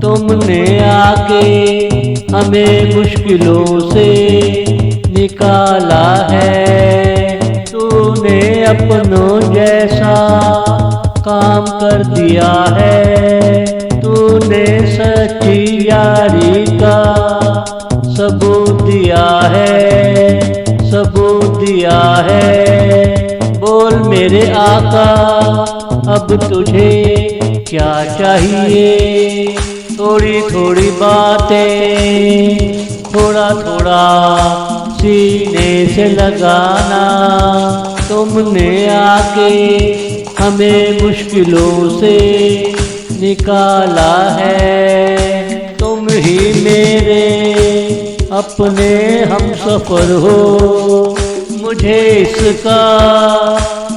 तुमने आके हमें मुश्किलों से निकाला है। तूने अपनों जैसा काम कर दिया है। तूने सच्ची यारी का सबूत दिया है, सबूत दिया है। बोल मेरे आका अब तुझे क्या चाहिए? थोड़ी थोड़ी बातें थोड़ा थोड़ा सीने से लगाना। तुमने आके हमें मुश्किलों से निकाला है। तुम ही मेरे अपने हमसफर हो। मुझे इसका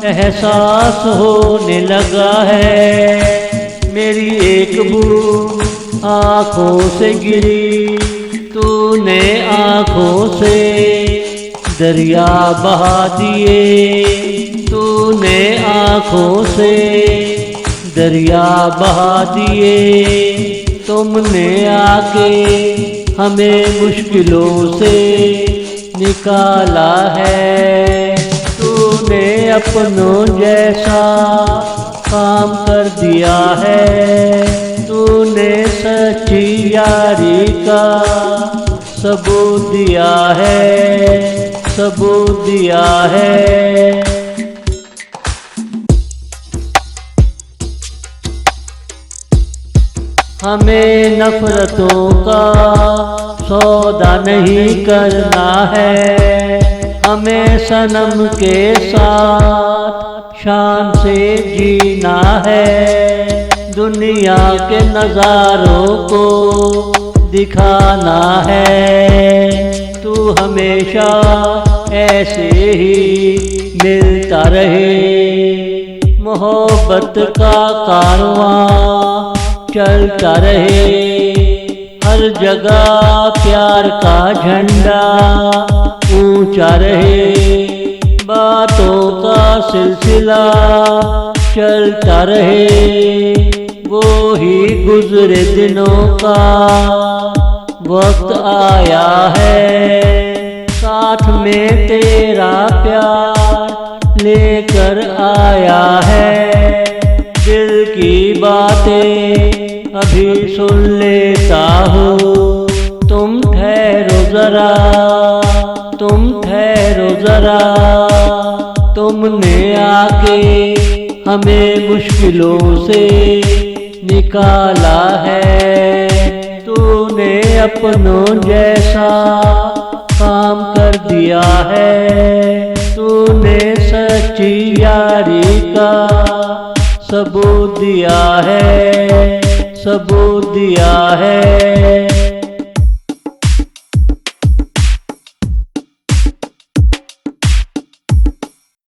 एहसास होने लगा है। मेरी एक बूंद आँखों से गिरी, तूने आँखों से दरिया बहा दिए। तूने आँखों से दरिया बहा दिए। तुमने आके हमें मुश्किलों से निकाला है। तूने अपनों जैसा काम कर दिया है। तूने सच्ची यारी का सबूत दिया है, सबूत दिया है। हमें नफरतों का सौदा नहीं करना है। हमें सनम के साथ शान से जीना है। दुनिया के नज़ारों को दिखाना है। तू हमेशा ऐसे ही मिलता रहे। मोहब्बत का कारवां चलता रहे। हर जगह प्यार का झंडा ऊंचा रहे। बातों का सिलसिला चलता रहे। वो ही गुजरे दिनों का वक्त आया है। साथ में तेरा प्यार लेकर आया है। दिल की बातें अभी सुन लेता हूँ। तुम ठहरो जरा, तुम ठहरो जरा। तुमने आके हमें मुश्किलों से निकाला है। तूने अपनों जैसा काम कर दिया है। तूने सच्ची यारी का सबूत दिया है, सबूत दिया है।